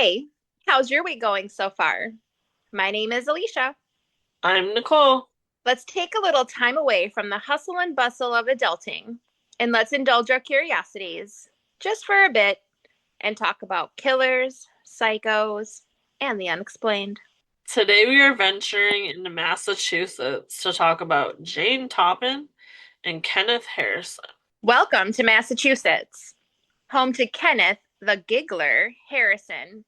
Hey, how's your week going so far? My name is Alicia. I'm Nicole. Let's take a little time away from the hustle and bustle of adulting and let's indulge our curiosities just for a bit and talk about killers, psychos, and the unexplained. Today we are venturing into Massachusetts to talk about Jane Toppin and Kenneth Harrison. Welcome to Massachusetts, home to Kenneth the Giggler Harrison,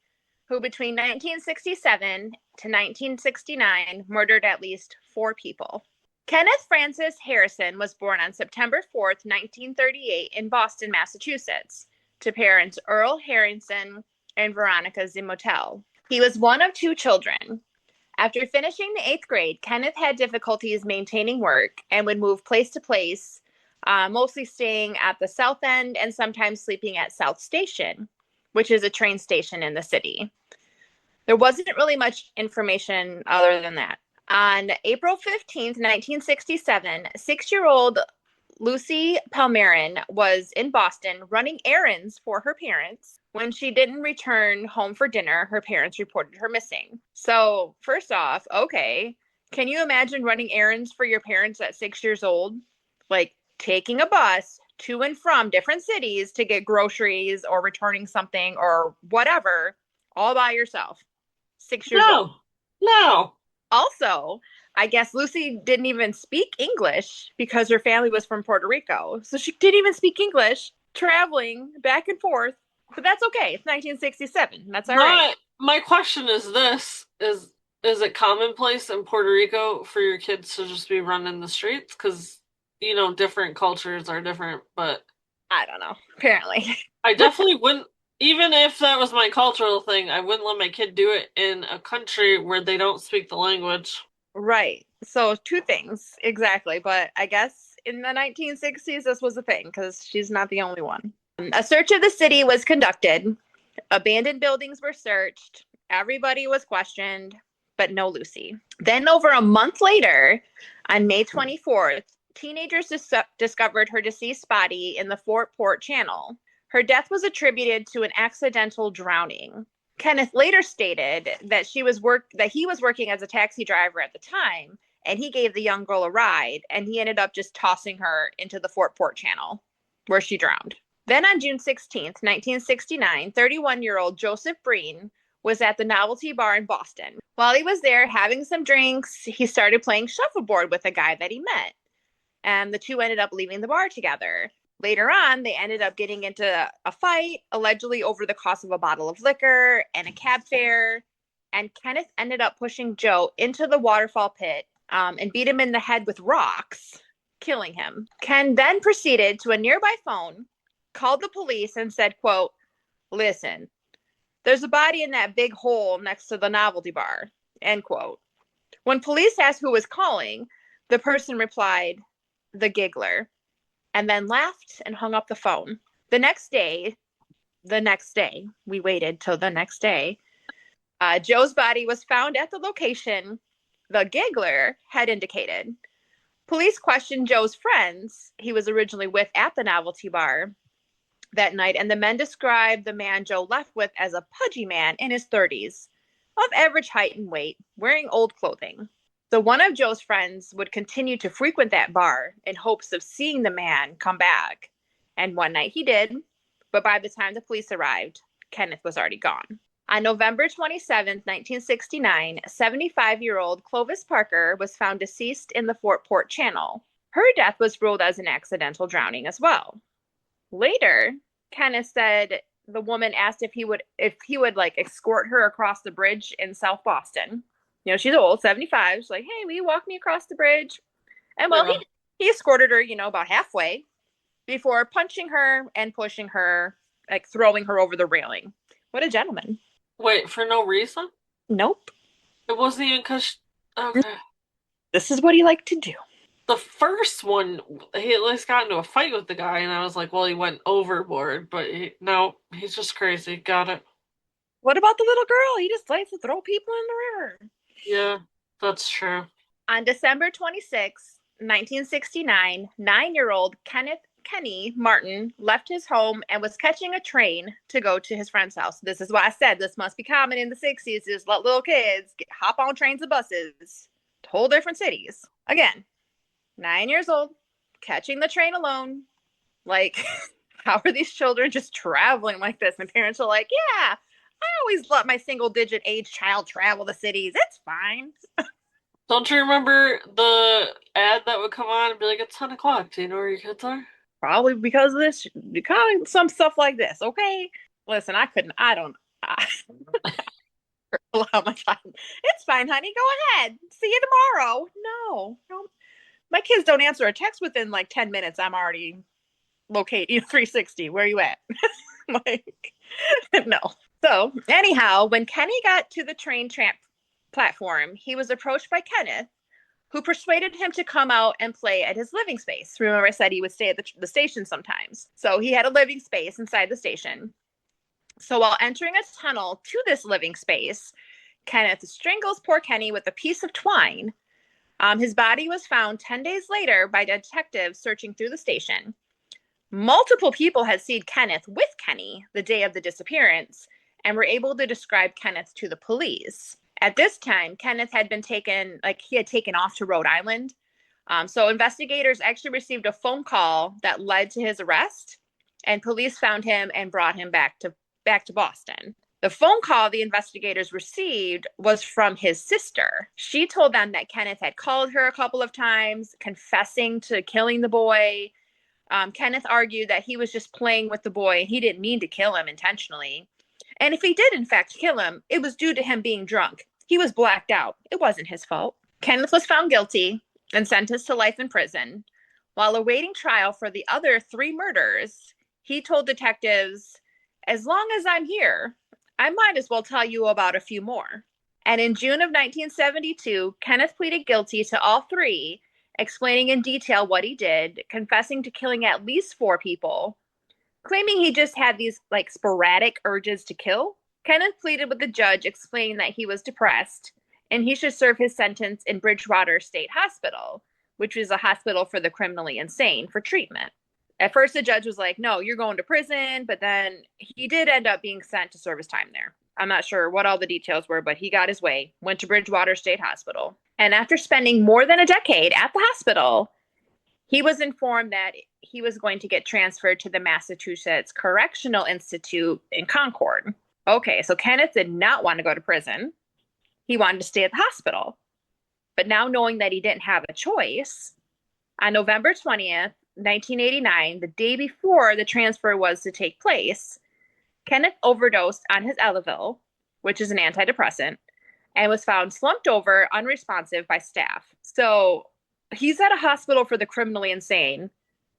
who between 1967 to 1969 murdered at least four people. Kenneth Francis Harrison was born on September 4th, 1938, in Boston, Massachusetts, to parents Earl Harrison and Veronica Zimotel. He was one of two children. After finishing the eighth grade, Kenneth had difficulties maintaining work and would move place to place, mostly staying at the South End and sometimes sleeping at South Station, which is a train station in the city. There wasn't really much information other than that. On April 15th, 1967, 6-year-old Lucy Palmerin was in Boston running errands for her parents. When she didn't return home for dinner, her parents reported her missing. So, first off, okay, can you imagine running errands for your parents at 6 years old? Like taking a bus to and from different cities to get groceries or returning something or whatever all by yourself. 6 years old. No, no. Also, I guess Lucy didn't even speak English because her family was from Puerto Rico. So she didn't even speak English, traveling back and forth. But that's okay. It's 1967. That's all right. My question is this is it commonplace in Puerto Rico for your kids to just be running the streets? Because, different cultures are different, but I don't know. Apparently. I definitely wouldn't, even if that was my cultural thing, I wouldn't let my kid do it in a country where they don't speak the language. Right. So, two things. Exactly. But I guess in the 1960s, this was a thing because she's not the only one. A search of the city was conducted. Abandoned buildings were searched. Everybody was questioned, but no Lucy. Then, over a month later, on May 24th, teenagers discovered her deceased body in the Fort Port Channel. Her death was attributed to an accidental drowning. Kenneth later stated that he was working as a taxi driver at the time, and he gave the young girl a ride, and he ended up just tossing her into the Fort Port Channel, where she drowned. Then on June 16th, 1969, 31-year-old Joseph Breen was at the Novelty Bar in Boston. While he was there having some drinks, he started playing shuffleboard with a guy that he met, and the two ended up leaving the bar together. Later on, they ended up getting into a fight, allegedly over the cost of a bottle of liquor and a cab fare. And Kenneth ended up pushing Joe into the waterfall pit and beat him in the head with rocks, killing him. Ken then proceeded to a nearby phone, called the police, and said, quote, "Listen, there's a body in that big hole next to the novelty bar," end quote. When police asked who was calling, the person replied, "The giggler," and then laughed and hung up the phone. The next day, we waited till the next day, Joe's body was found at the location the giggler had indicated. Police questioned Joe's friends he was originally with at the novelty bar that night, and the men described the man Joe left with as a pudgy man in his 30s, of average height and weight, wearing old clothing. So one of Joe's friends would continue to frequent that bar in hopes of seeing the man come back. And one night he did, but by the time the police arrived, Kenneth was already gone. On November 27th, 1969, 75-year-old Clovis Parker was found deceased in the Fort Port Channel. Her death was ruled as an accidental drowning as well. Later, Kenneth said the woman asked if he would like escort her across the bridge in South Boston. She's old, 75. She's like, "Hey, will you walk me across the bridge?" And well, Yeah. he escorted her, about halfway before punching her and pushing her, like throwing her over the railing. What a gentleman. Wait, for no reason? Nope. It wasn't even because. Okay. This is what he liked to do. The first one, he at least got into a fight with the guy, and I was like, well, he went overboard, but no, he's just crazy. Got it. What about the little girl? He just likes to throw people in the river. Yeah, that's true. On December 26th, 1969, 9-year-old Kenneth Kenny Martin left his home and was catching a train to go to his friend's house. This is why I said this must be common in the 60s. Just let little kids hop on trains and buses to whole different cities. Again, 9 years old, catching the train alone. Like, how are these children just traveling like this? My parents are like, yeah, I always let my single digit age child travel the cities. It's fine. Don't you remember the ad that would come on and be like, it's 10 o'clock. Do you know where your kids are? Probably because of this, because of some stuff like this. Okay. Listen, I don't allow my child. It's fine, honey. Go ahead. See you tomorrow. No, no. My kids don't answer a text within like 10 minutes. I'm already located 360. Where are you at? Like, no. So, anyhow, when Kenny got to the train tramp platform, he was approached by Kenneth, who persuaded him to come out and play at his living space. Remember, I said he would stay at the station sometimes. So, he had a living space inside the station. So, while entering a tunnel to this living space, Kenneth strangles poor Kenny with a piece of twine. His body was found 10 days later by detectives searching through the station. Multiple people had seen Kenneth with Kenny the day of the disappearance and were able to describe Kenneth to the police. At this time, Kenneth had been taken, like he had taken off to Rhode Island. So investigators actually received a phone call that led to his arrest, and police found him and brought him back to Boston. The phone call the investigators received was from his sister. She told them that Kenneth had called her a couple of times, confessing to killing the boy. Kenneth argued that he was just playing with the boy and he didn't mean to kill him intentionally. And if he did, in fact, kill him, it was due to him being drunk. He was blacked out. It wasn't his fault. Kenneth was found guilty and sentenced to life in prison. While awaiting trial for the other 3 murders, he told detectives, as long as I'm here, I might as well tell you about a few more. And in June of 1972, Kenneth pleaded guilty to all 3, explaining in detail what he did, confessing to killing at least 4 people, claiming he just had these like sporadic urges to kill. Kenneth pleaded with the judge, explaining that he was depressed and he should serve his sentence in Bridgewater State Hospital, which is a hospital for the criminally insane, for treatment. At first, the judge was like, no, you're going to prison, but then he did end up being sent to serve his time there. I'm not sure what all the details were, but he got his way, went to Bridgewater State Hospital. And after spending more than a decade at the hospital, he was informed that he was going to get transferred to the Massachusetts Correctional Institute in Concord. Okay, so Kenneth did not want to go to prison. He wanted to stay at the hospital. But now knowing that he didn't have a choice, on November 20th, 1989, the day before the transfer was to take place, Kenneth overdosed on his Elavil, which is an antidepressant, and was found slumped over, unresponsive by staff. So he's at a hospital for the criminally insane,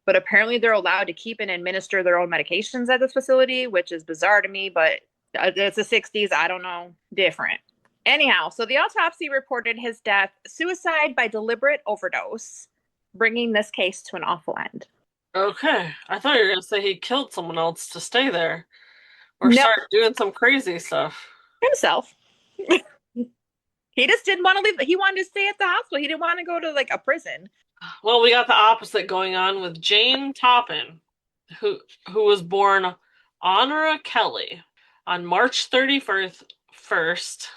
but apparently they're allowed to keep and administer their own medications at this facility, which is bizarre to me, but it's the 60s. I don't know. Different. Anyhow, so the autopsy reported his death suicide by deliberate overdose, bringing this case to an awful end. Okay. I thought you were going to say he killed someone else to stay there or No, start doing some crazy stuff. himself. He just didn't want to leave. He wanted to stay at the hospital. He didn't want to go to like a prison. Well, we got the opposite going on with Jane Toppin, who was born Honora Kelly on March 31st,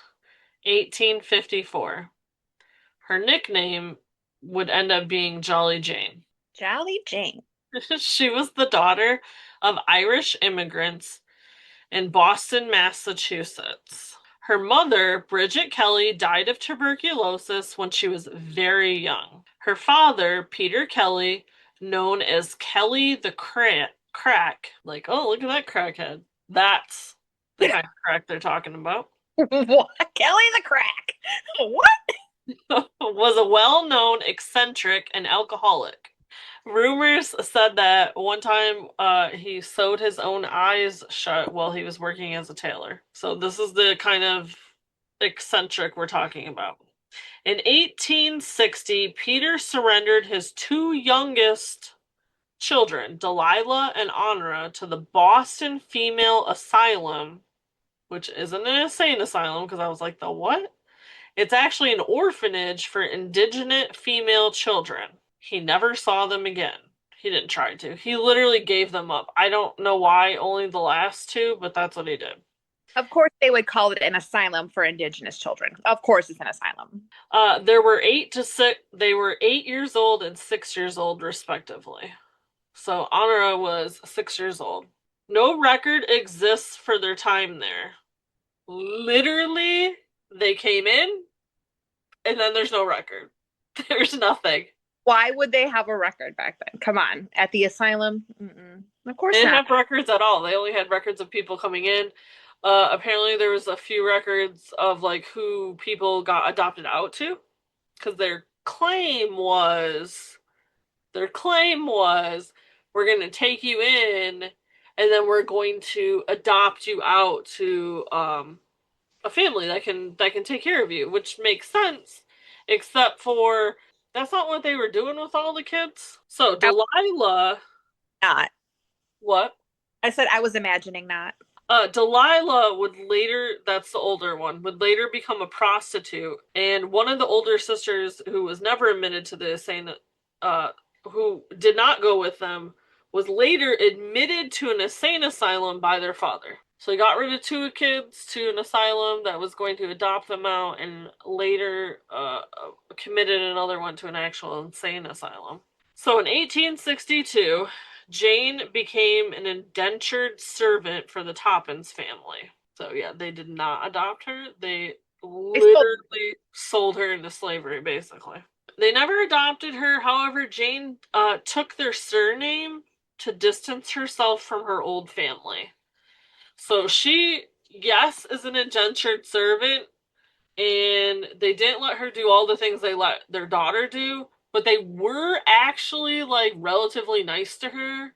1854. Her nickname would end up being Jolly Jane. Jolly Jane. She was the daughter of Irish immigrants in Boston, Massachusetts. Her mother, Bridget Kelly, died of tuberculosis when she was very young. Her father, Peter Kelly, known as Kelly the Crack, like, oh, look at that crackhead. That's the kind of crack they're talking about. What? Kelly the Crack. What? Was a well-known eccentric and alcoholic. Rumors said that one time he sewed his own eyes shut while he was working as a tailor. So this is the kind of eccentric we're talking about. In 1860, Peter surrendered his 2 youngest children, Delilah and Honora, to the Boston Female Asylum, which isn't an insane asylum because I was like, the what? It's actually an orphanage for indigenous female children. He never saw them again. He didn't try to. He literally gave them up. I don't know why, only the last two, but that's what he did. Of course, they would call it an asylum for Indigenous children. Of course, it's an asylum. There were 8 to 6. They were 8 years old and 6 years old, respectively. So Honora was 6 years old. No record exists for their time there. Literally, they came in, and then there's no record. There's nothing. Why would they have a record back then? Come on, at the asylum? Mm-mm. Of They course didn't not. have records at all. They only had records of people coming in. Apparently, there was a few records of like who people got adopted out to, because their claim was we're going to take you in, and then we're going to adopt you out to a family that can take care of you, which makes sense, except for that's not what they were doing with all the kids. So I was Delilah, not. what? I said I was imagining that. Delilah would later, that's the older one, would later become a prostitute. And one of the older sisters, who was never admitted to the insane, who did not go with them, was later admitted to an insane asylum by their father. So he got rid of 2 kids to an asylum that was going to adopt them out, and later committed another one to an actual insane asylum. So in 1862, Jane became an indentured servant for the Toppins family. So yeah, they did not adopt her. They They still literally sold her into slavery, basically. They never adopted her. However, Jane took their surname to distance herself from her old family. So she, yes, is an indentured servant, and they didn't let her do all the things they let their daughter do, but they were actually like relatively nice to her,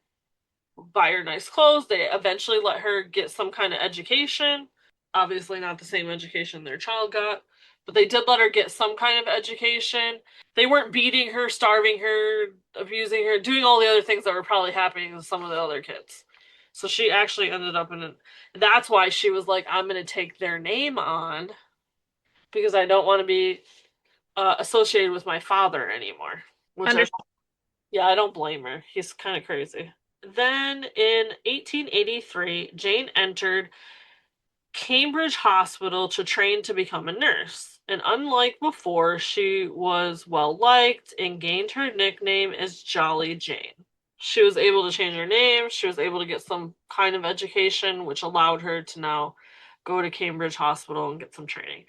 buy her nice clothes. They eventually let her get some kind of education. Obviously, not the same education their child got, but they did let her get some kind of education. They weren't beating her, starving her, abusing her, doing all the other things that were probably happening with some of the other kids. So she actually ended up in a. That's why she was like, I'm going to take their name on because I don't want to be associated with my father anymore. Which I, understand. yeah, I don't blame her. He's kind of crazy. Then in 1883, Jane entered Cambridge Hospital to train to become a nurse. And unlike before, she was well liked and gained her nickname as Jolly Jane. She was able to change her name. She was able to get some kind of education, which allowed her to now go to Cambridge Hospital and get some training.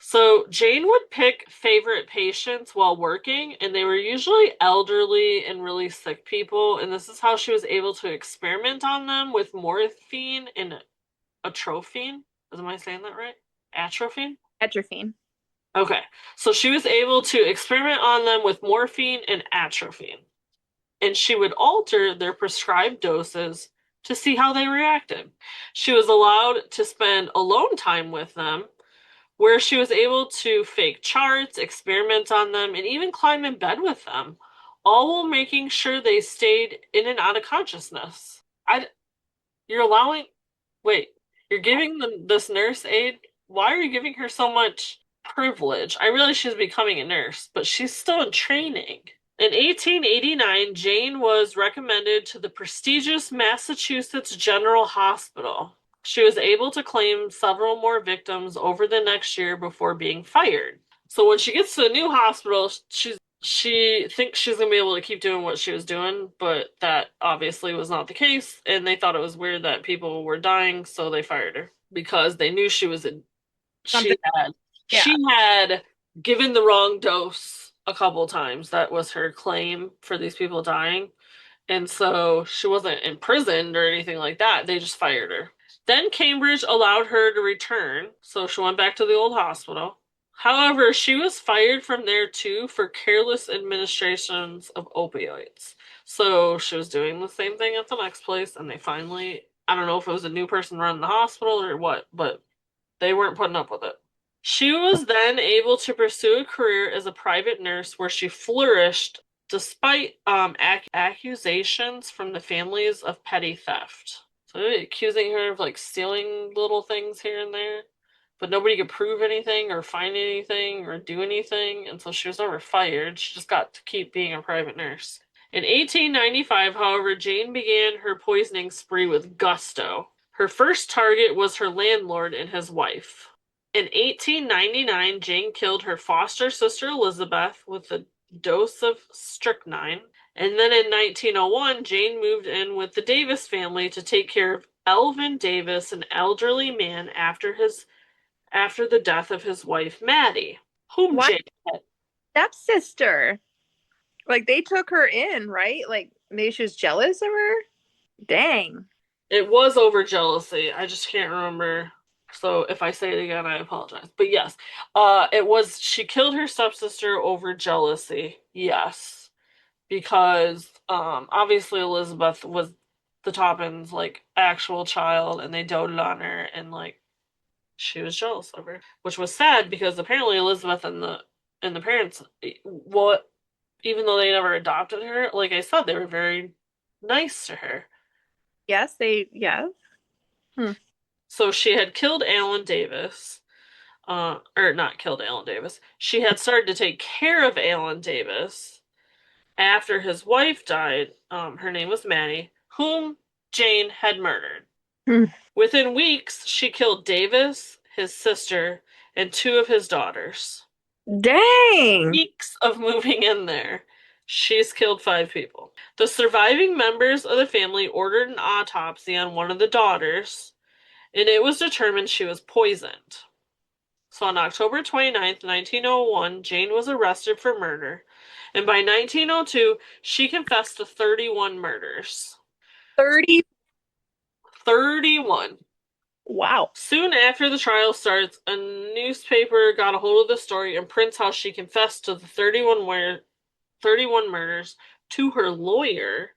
So Jane would pick favorite patients while working, and they were usually elderly and really sick people. And this is how she was able to experiment on them with morphine and atropine. Am I saying that right? Atropine? Atropine. Okay. So she was able to experiment on them with morphine and atropine. And she would alter their prescribed doses to see how they reacted. She was allowed to spend alone time with them, where she was able to fake charts, experiment on them, and even climb in bed with them, all while making sure they stayed in and out of consciousness. You're allowing, wait, you're giving this nurse aide, why are you giving her so much privilege? I realize she's becoming a nurse, but she's still in training. In 1889, Jane was recommended to the prestigious Massachusetts General Hospital. She was able to claim several more victims over the next year before being fired. So when she gets to the new hospital, she thinks she's gonna be able to keep doing what she was doing, but that obviously was not the case, and they thought it was weird that people were dying, so they fired her because they knew Something. she had Yeah. she had given the wrong dose a couple times. That was her claim for these people dying. And so she wasn't imprisoned or anything like that. They just fired her. Then Cambridge allowed her to return, so she went back to the old hospital. However, she was fired from there too for careless administrations of opioids. So she was doing the same thing at the next place, and they finally, I don't know if it was a new person running the hospital or what, but they weren't putting up with it. She was then able to pursue a career as a private nurse where she flourished despite accusations from the families of petty theft. So accusing her of like stealing little things here and there, but nobody could prove anything or find anything or do anything, and so she was never fired. She just got to keep being a private nurse. In 1895, however, Jane began her poisoning spree with gusto. Her first target was her landlord and his wife. In 1899, Jane killed her foster sister Elizabeth with a dose of strychnine. And then in 1901, Jane moved in with the Davis family to take care of Elvin Davis, an elderly man, after the death of his wife Maddie, whom Why Jane had. stepsister? Like they took her in, right? Like maybe she was jealous of her. Dang. It was over jealousy. I just can't remember. So if I say it again, I apologize. But yes, it was she killed her stepsister over jealousy. Yes, because obviously Elizabeth was the Toppins' like actual child, and they doted on her, and like she was jealous of her, which was sad because apparently Elizabeth and the parents, what even though they never adopted her, like I said, they were very nice to her. Yes. Hmm. So she had killed Alan Davis, or not killed Alan Davis. She had started to take care of Alan Davis after his wife died. Her name was Maddie, whom Jane had murdered. Hmm. Within weeks, she killed Davis, his sister, and two of his daughters. Dang. Weeks of moving in there. She's killed five people. The surviving members of the family ordered an autopsy on one of the daughters, and it was determined she was poisoned. So on October 29th, 1901, Jane was arrested for murder, and by 1902, she confessed to 31 murders. 30. 31. Wow. Soon after the trial starts, a newspaper got a hold of the story and prints how she confessed to the 31 murders to her lawyer,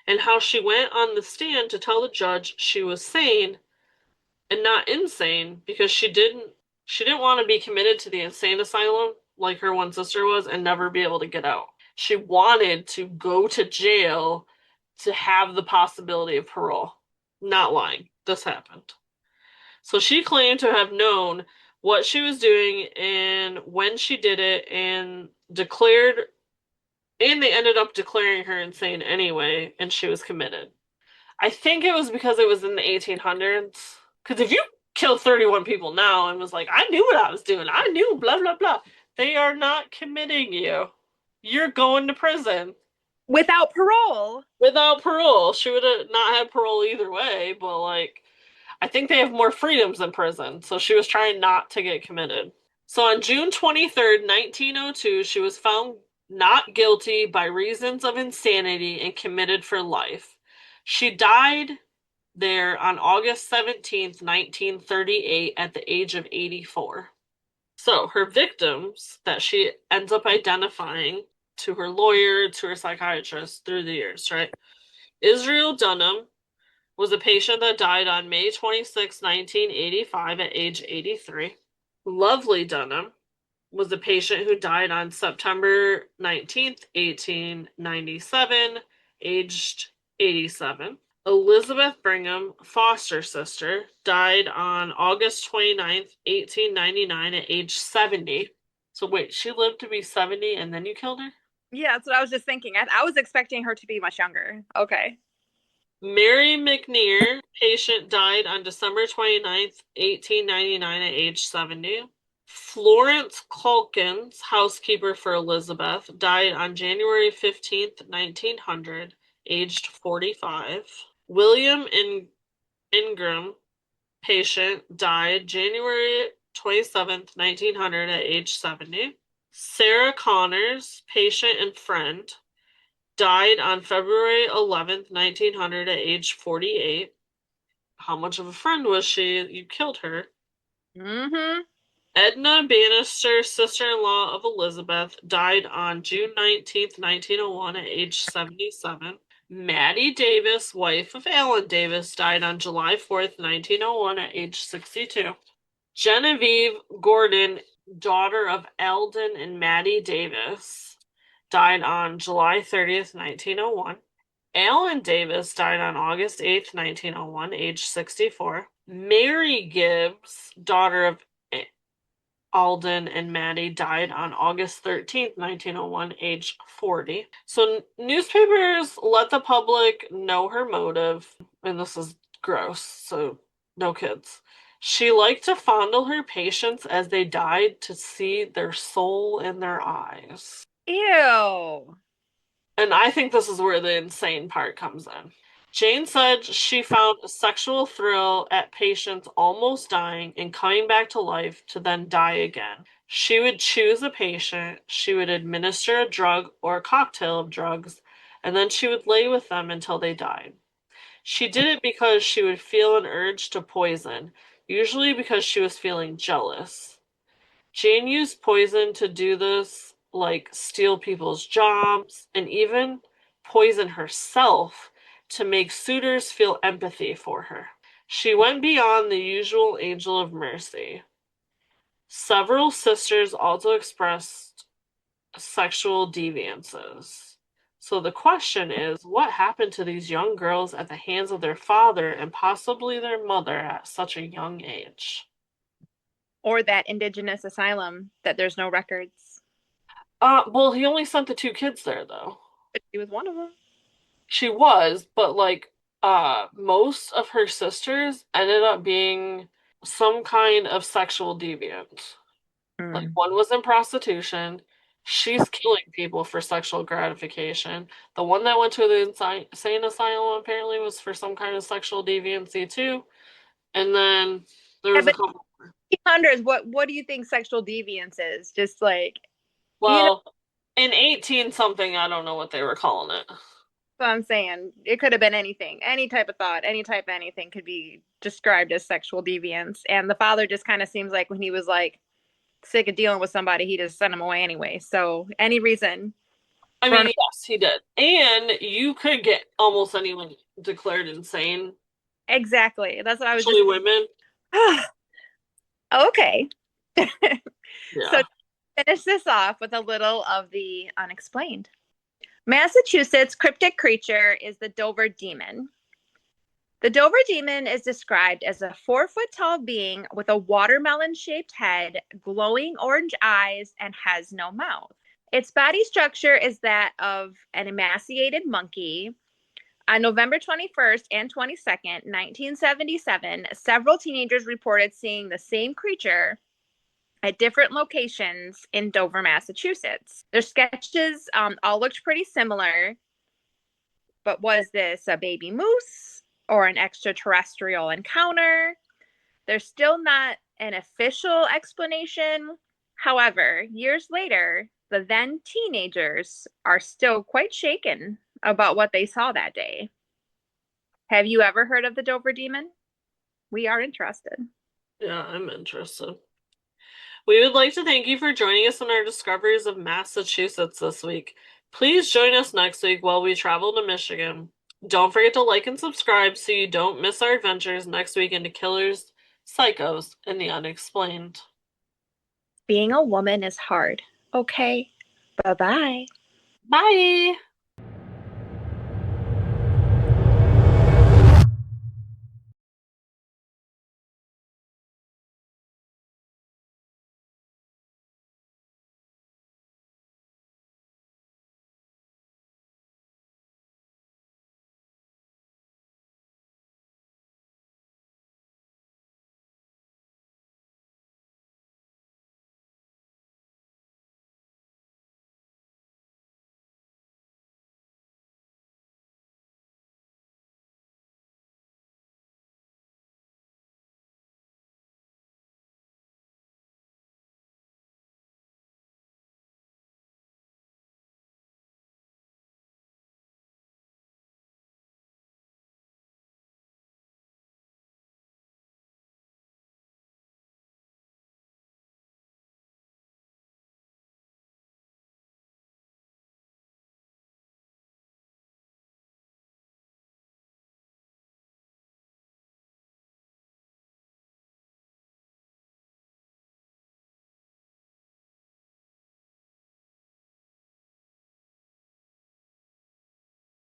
and how she went on the stand to tell the judge she was sane and not insane because she didn't want to be committed to the insane asylum like her one sister was and never be able to get out. She wanted to go to jail to have the possibility of parole. Not lying. This happened. So she claimed to have known what she was doing and when she did it, and they ended up declaring her insane anyway, and she was committed. I think it was because it was in the 1800s. Because if you kill 31 people now and was like, I knew what I was doing, I knew, blah, blah, blah, they are not committing you. You're going to prison Without parole. without parole. She would have not had parole either way, but like, I think they have more freedoms than prison. So she was trying not to get committed. So on June 23rd, 1902, she was found not guilty by reasons of insanity and committed for life. She died there on August 17th, 1938, at the age of 84. So her victims that she ends up identifying to her lawyer, to her psychiatrist through the years, right? Israel Dunham was a patient that died on May 26, 1985, at age 83. Lovely Dunham was a patient who died on September 19th, 1897, aged 87. Elizabeth Brigham, foster sister, died on August 29th, 1899, at age 70. So wait, she lived to be 70 and then you killed her? Yeah, that's what I was just thinking. I was expecting her to be much younger. Okay. Mary McNear, patient, died on December 29th, 1899, at age 70. Florence Calkins, housekeeper for Elizabeth, died on January 15th, 1900, aged 45. William Ingram, patient, died January 27th, 1900, at age 70. Sarah Connors, patient and friend, died on February 11th, 1900, at age 48. How much of a friend was she? You killed her. Mm-hmm. Edna Bannister, sister-in-law of Elizabeth, died on June 19th, 1901, at age 77. Maddie Davis, wife of Alan Davis, died on July 4th, 1901, at age 62. Genevieve Gordon, daughter of Eldon and Maddie Davis, died on July 30th, 1901. Alan Davis died on August 8th, 1901, age 64. Mary Gibbs, daughter of Alden and Maddie died on August 13th, 1901, age 40. So newspapers let the public know her motive, and this is gross, so no kids. She liked to fondle her patients as they died to see their soul in their eyes. Ew. And I think this is where the insane part comes in. Jane said she found a sexual thrill at patients almost dying and coming back to life to then die again. She would choose a patient, she would administer a drug or a cocktail of drugs, and then she would lay with them until they died. She did it because she would feel an urge to poison, usually because she was feeling jealous. Jane used poison to do this, like steal people's jobs, and even poison herself to make suitors feel empathy for her. She went beyond the usual angel of mercy. Several sisters also expressed sexual deviances. So the question is, what happened to these young girls at the hands of their father and possibly their mother at such a young age? Or that indigenous asylum that there's no records. Well, he only sent the two kids there though. But she was one of them. She was, but like most of her sisters ended up being some kind of sexual deviant. Like Mm. one was in prostitution. She's killing people for sexual gratification. The one that went to the insane asylum apparently was for some kind of sexual deviancy too. And then there Yeah, was a but couple. 1800s, what do you think sexual deviance is? Just like, you know Well, in 18 something, I don't know what they were calling it. what I'm saying? It could have been anything. Any type of thought, any type of anything could be described as sexual deviance. And the father just kind of seems like when he was like sick of dealing with somebody, he just sent him away anyway. So any reason I for mean, yes, he did. And you could get almost anyone declared insane, exactly. That's what I was just especially women. okay. So Yeah. to finish this off with a little of the unexplained. Massachusetts cryptid creature is the Dover demon. The Dover demon is described as a 4 foot tall being with a watermelon shaped head, glowing orange eyes, and has no mouth. Its body structure is that of an emaciated monkey. On November 21st and 22nd, 1977, several teenagers reported seeing the same creature at different locations in Dover, Massachusetts. Their sketches all looked pretty similar, but was this a baby moose or an extraterrestrial encounter? There's still not an official explanation. However, years later, the then teenagers are still quite shaken about what they saw that day. Have you ever heard of the Dover demon? We are interested. Yeah, I'm interested. We would like to thank you for joining us in our discoveries of Massachusetts this week. Please join us next week while we travel to Michigan. Don't forget to like and subscribe so you don't miss our adventures next week into killers, psychos, and the unexplained. Being a woman is hard. Okay. Bye bye. Bye!